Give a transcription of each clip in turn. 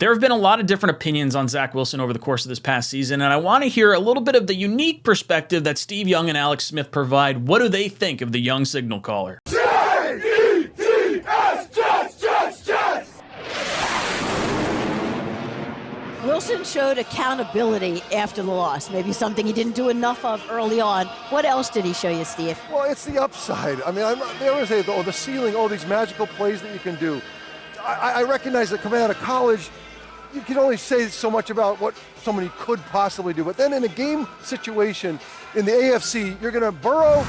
There have been a lot of different opinions on Zach Wilson over the course of this past season, and I want to hear a little bit of the unique perspective that Steve Young and Alex Smith provide. What do they think of the young signal caller? Wilson showed accountability after the loss, maybe something he didn't do enough of early on. What else did he show you, Steve? Well, it's the upside. I mean, they always say, the ceiling, these magical plays that you can do. I recognize that coming out of college, you can only say so much about what somebody could possibly do. But then in a game situation in the AFC, you're going to Burrow,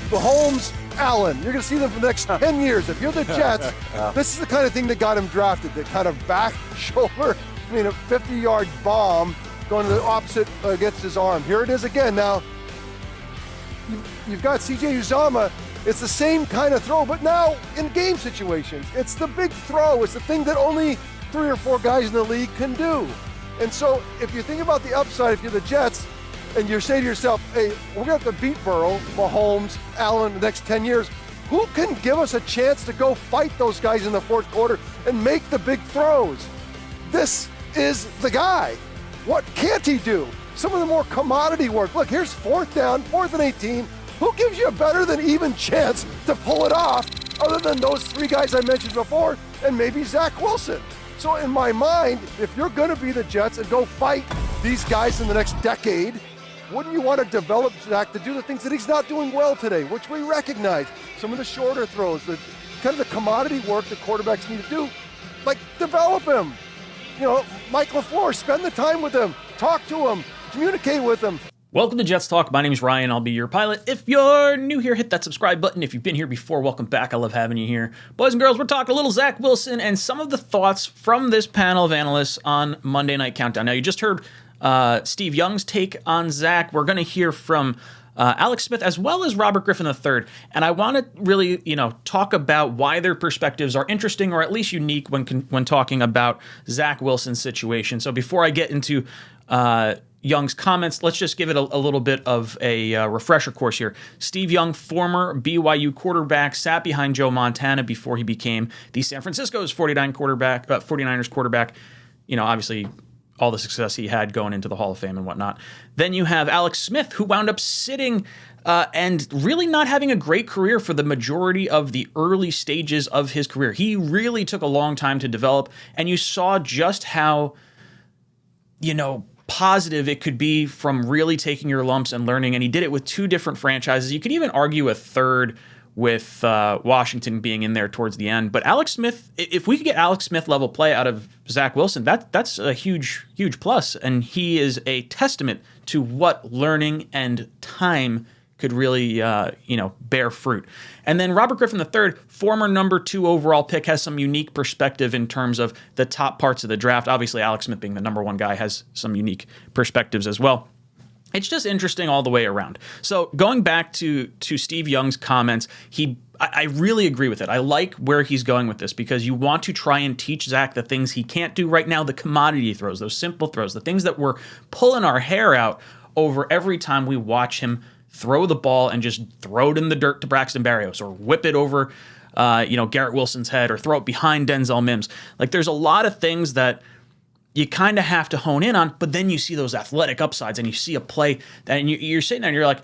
Mahomes, Allen. You're going to see them for the next 10 years. If you're the Jets, this is the kind of thing that got him drafted, the kind of back shoulder, a 50-yard bomb going to the opposite against his arm. Here it is again. Now, you've got C.J. Uzomah. It's the same kind of throw, but now in game situations. It's the big throw. It's the thing that only 3 or 4 guys in the league can do. And so if you think about the upside, if you're the Jets, and you say to yourself, hey, we're going to have to beat Burrow, Mahomes, Allen the next 10 years, who can give us a chance to go fight those guys in the fourth quarter and make the big throws? This is the guy. What can't he do? Some of the more commodity work. Look, here's 4th down, 4th and 18. Who gives you a better than even chance to pull it off other than those 3 guys I mentioned before and maybe Zach Wilson? So in my mind, if you're going to be the Jets and go fight these guys in the next decade, wouldn't you want to develop Zach to do the things that he's not doing well today, which we recognize? Some of the shorter throws, the kind of the commodity work that quarterbacks need to do, like develop him. Mike LaFleur, spend the time with him, talk to him, communicate with him. Welcome to Jets Talk. My name is Ryan. I'll be your pilot. If you're new here, hit that subscribe button. If you've been here before, welcome back. I love having you here. Boys and girls, we're talking a little Zach Wilson and some of the thoughts from this panel of analysts on Monday Night Countdown. Now, you just heard Steve Young's take on Zach. We're going to hear from Alex Smith as well as Robert Griffin III. And I want to really, talk about why their perspectives are interesting or at least unique when talking about Zach Wilson's situation. So before I get into Young's comments, let's just give it a little bit of a refresher course here. Steve Young, former BYU quarterback, sat behind Joe Montana before he became the San Francisco's 49ers quarterback. Obviously all the success he had going into the Hall of Fame and whatnot. Then you have Alex Smith, who wound up sitting and really not having a great career for the majority of the early stages of his career. He really took a long time to develop, and you saw just how, positive it could be from really taking your lumps and learning. And he did it with 2 different franchises. You could even argue a third with Washington being in there towards the end. But Alex Smith, if we could get Alex Smith level play out of Zach Wilson, that's a huge, huge plus. And he is a testament to what learning and time could really, bear fruit. And then Robert Griffin III, former number 2 overall pick, has some unique perspective in terms of the top parts of the draft. Obviously, Alex Smith being the number 1 guy has some unique perspectives as well. It's just interesting all the way around. So going back to Steve Young's comments, I really agree with it. I like where he's going with this because you want to try and teach Zach the things he can't do right now, the commodity throws, those simple throws, the things that we're pulling our hair out over every time we watch him throw the ball and just throw it in the dirt to Braxton Berrios or whip it over Garrett Wilson's head or throw it behind Denzel Mims. Like there's a lot of things that you kind of have to hone in on, but then you see those athletic upsides and you see a play that you're sitting there and you're like,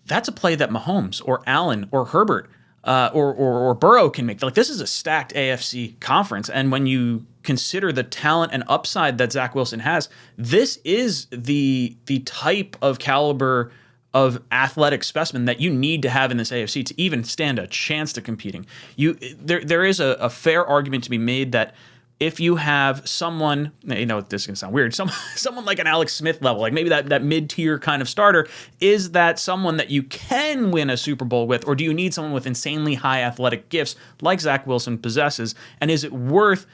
that's a play that Mahomes or Allen or Herbert or Burrow can make. Like this is a stacked AFC conference. And when you consider the talent and upside that Zach Wilson has, this is the type of caliber of athletic specimen that you need to have in this AFC to even stand a chance to competing. There is a fair argument to be made that if you have someone, this is going to sound weird, someone like an Alex Smith level, like maybe that mid-tier kind of starter, is that someone that you can win a Super Bowl with, or do you need someone with insanely high athletic gifts like Zach Wilson possesses? And is it worth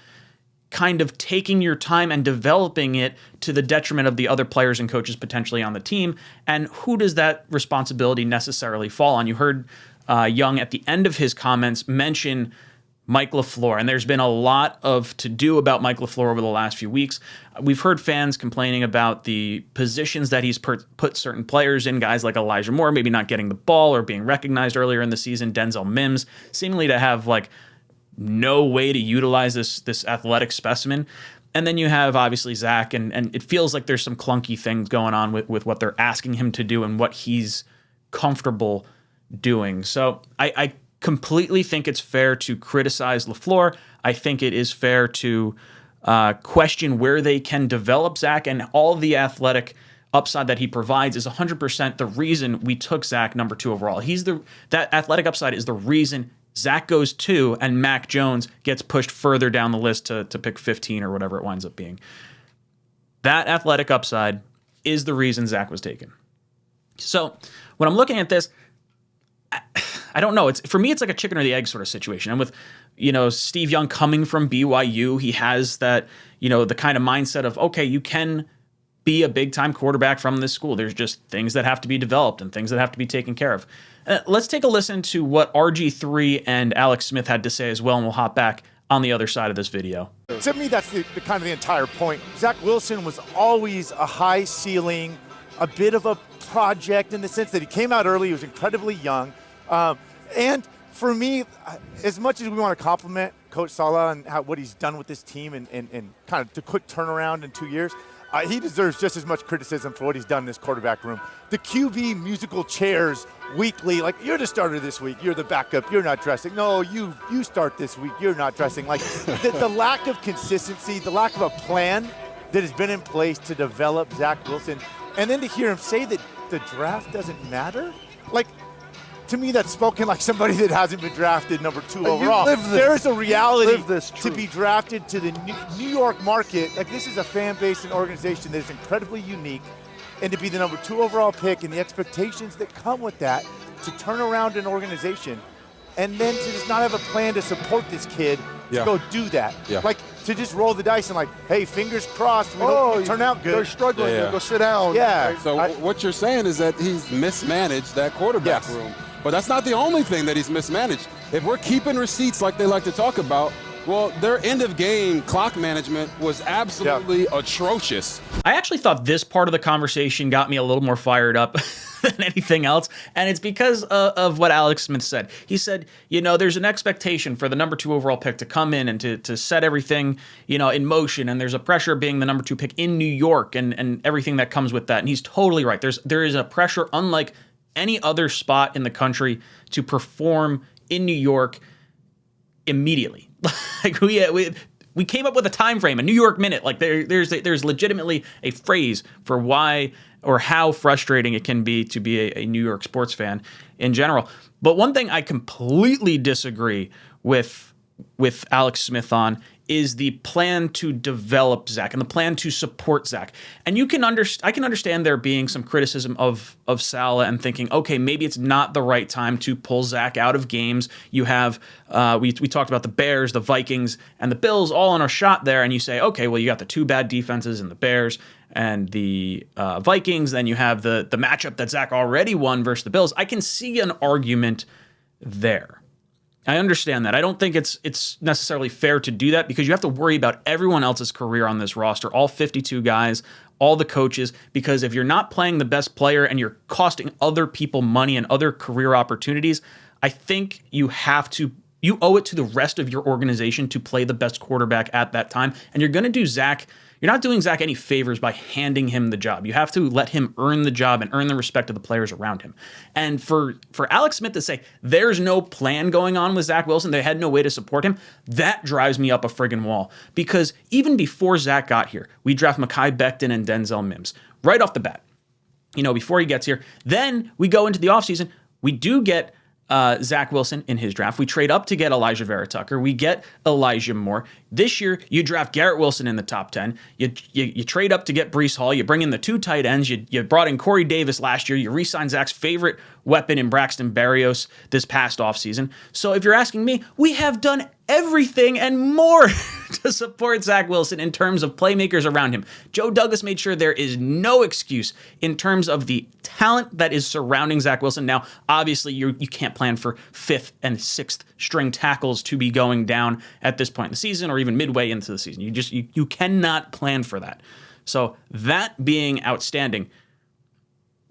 kind of taking your time and developing it to the detriment of the other players and coaches potentially on the team? And who does that responsibility necessarily fall on? You heard Young at the end of his comments mention Mike LaFleur, and there's been a lot of to-do about Mike LaFleur over the last few weeks. We've heard fans complaining about the positions that he's put certain players in, guys like Elijah Moore maybe not getting the ball or being recognized earlier in the season, Denzel Mims seemingly to have like no way to utilize this athletic specimen. And then you have obviously Zach, and it feels like there's some clunky things going on with what they're asking him to do and what he's comfortable doing. So I completely think it's fair to criticize LaFleur. I think it is fair to question where they can develop Zach, and all the athletic upside that he provides is 100% the reason we took Zach number 2 overall. That athletic upside is the reason Zach goes 2 and Mac Jones gets pushed further down the list to pick 15 or whatever it winds up being. That athletic upside is the reason Zach was taken. So when I'm looking at this, I don't know. For me, it's like a chicken or the egg sort of situation. And with, Steve Young coming from BYU, he has that, the kind of mindset of, okay, you can be a big-time quarterback from this school. There's just things that have to be developed and things that have to be taken care of. Let's take a listen to what RG3 and Alex Smith had to say as well, and we'll hop back on the other side of this video. To me, that's the kind of the entire point. Zach Wilson was always a high ceiling, a bit of a project in the sense that he came out early, he was incredibly young. And for me, as much as we want to compliment Coach Saleh and what he's done with this team and kind of the quick turnaround in 2 years, he deserves just as much criticism for what he's done in this quarterback room. The QB musical chairs weekly, like, you're the starter this week, you're the backup, you're not dressing. No, you start this week, you're not dressing. Like, the lack of consistency, the lack of a plan that has been in place to develop Zach Wilson, and then to hear him say that the draft doesn't matter, like, to me, that's spoken like somebody that hasn't been drafted number 2 overall. There is a reality to be drafted to the New York market. Like, this is a fan base and organization that is incredibly unique, and to be the number 2 overall pick and the expectations that come with that, to turn around an organization and then to just not have a plan to support this kid to go do that. Yeah. Like, to just roll the dice and like, hey, fingers crossed, we hope it turn out good. They're struggling. Yeah. Go sit down. Yeah. So what you're saying is that he's mismanaged that quarterback room. But that's not the only thing that he's mismanaged. If we're keeping receipts like they like to talk about, well, their end-of-game clock management was absolutely atrocious. I actually thought this part of the conversation got me a little more fired up than anything else, and it's because of what Alex Smith said. He said, there's an expectation for the number 2 overall pick to come in and to set everything, in motion, and there's a pressure being the number 2 pick in New York and everything that comes with that. And he's totally right. There is a pressure unlike any other spot in the country to perform in New York immediately. Like, we came up with a time frame, a New York minute. Like, there's legitimately a phrase for why or how frustrating it can be to be a New York sports fan in general. But one thing I completely disagree with Alex Smith on is the plan to develop Zach and the plan to support Zach. And I can understand there being some criticism of Saleh and thinking, okay, maybe it's not the right time to pull Zach out of games. You have, we talked about the Bears, the Vikings, and the Bills all in a shot there, and you say, okay, well, you got the 2 bad defenses in the Bears and the Vikings, then you have the matchup that Zach already won versus the Bills. I can see an argument there. I understand that. I don't think it's necessarily fair to do that because you have to worry about everyone else's career on this roster, all 52 guys, all the coaches, because if you're not playing the best player and you're costing other people money and other career opportunities, I think you owe it to the rest of your organization to play the best quarterback at that time. And you're going to do you're not doing Zach any favors by handing him the job. You have to let him earn the job and earn the respect of the players around him. And for Alex Smith to say there's no plan going on with Zach Wilson, they had no way to support him, that drives me up a friggin' wall. Because even before Zach got here, we draft Mekhi Becton and Denzel Mims right off the bat, before he gets here. Then we go into the offseason. We do get Zach Wilson in his draft. We trade up to get Elijah Vera Tucker. We get Elijah Moore. This year, you draft Garrett Wilson in the top 10. You trade up to get Breece Hall. You bring in the 2 tight ends. You brought in Corey Davis last year. You re-signed Zach's favorite weapon in Braxton Berrios this past offseason. So if you're asking me, we have done everything and more to support Zach Wilson in terms of playmakers around him. Joe Douglas made sure there is no excuse in terms of the talent that is surrounding Zach Wilson. Now, obviously, you can't plan for 5th and 6th string tackles to be going down at this point in the season or even midway into the season. You cannot plan for that. So that being outstanding,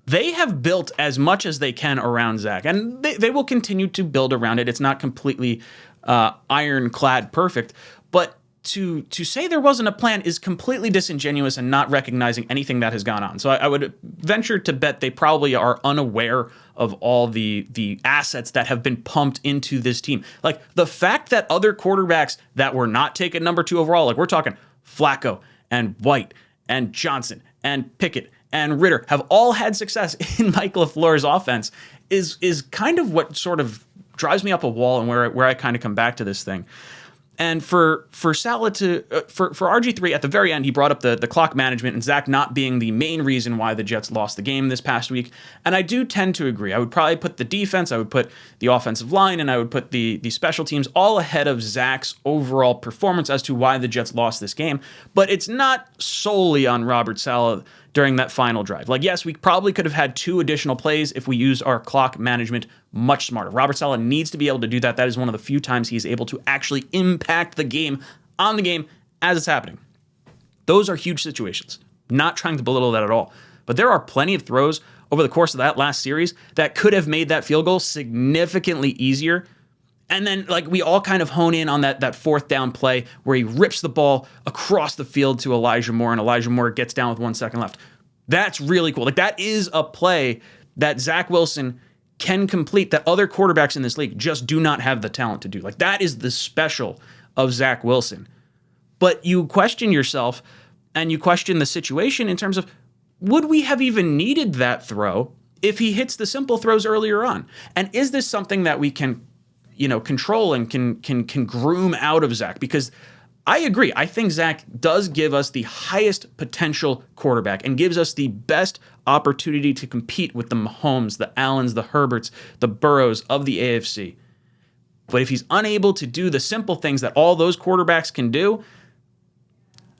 they have built as much as they can around Zach, and they will continue to build around it. It's not completely ironclad perfect, but to say there wasn't a plan is completely disingenuous and not recognizing anything that has gone on. So I would venture to bet they probably are unaware of all the assets that have been pumped into this team. Like the fact that other quarterbacks that were not taken number 2 overall, like we're talking Flacco and White and Johnson and Pickett and Ritter, have all had success in Mike LaFleur's offense is kind of what sort of drives me up a wall and where I kind of come back to this thing. And for Saleh for RG3 at the very end, he brought up the clock management and Zach not being the main reason why the Jets lost the game this past week. And I do tend to agree. I would probably put the defense, I would put the offensive line, and I would put the special teams all ahead of Zach's overall performance as to why the Jets lost this game. But it's not solely on Robert Saleh during that final drive. Like, yes, we probably could have had 2 additional plays if we used our clock management much smarter. Robert Saleh needs to be able to do that. That is one of the few times he's able to actually impact the game on the game as it's happening. Those are huge situations. Not trying to belittle that at all. But there are plenty of throws over the course of that last series that could have made that field goal significantly easier. And then, like, we all kind of hone in on that 4th down play where he rips the ball across the field to Elijah Moore, and Elijah Moore gets down with 1 second left. That's really cool. Like, that is a play that Zach Wilson can complete that other quarterbacks in this league just do not have the talent to do. Like, that is the special of Zach Wilson. But you question yourself, and you question the situation in terms of, would we have even needed that throw if he hits the simple throws earlier on? And is this something that we can control and can groom out of Zach? Because I agree. I think Zach does give us the highest potential quarterback and gives us the best opportunity to compete with the Mahomes, the Allens, the Herberts, the Burrows of the AFC. But if he's unable to do the simple things that all those quarterbacks can do,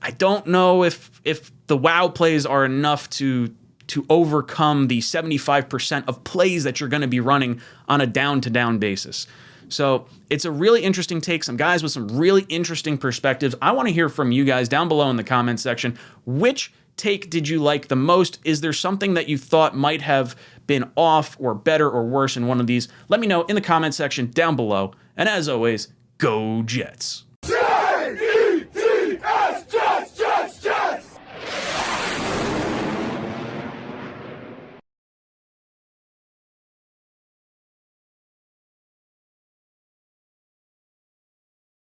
I don't know if the wow plays are enough to overcome the 75% of plays that you're going to be running on a down-to-down basis. So it's a really interesting take. Some guys with some really interesting perspectives. I want to hear from you guys down below in the comments section. Which take did you like the most? Is there something that you thought might have been off or better or worse in one of these? Let me know in the comment section down below. And as always, go Jets.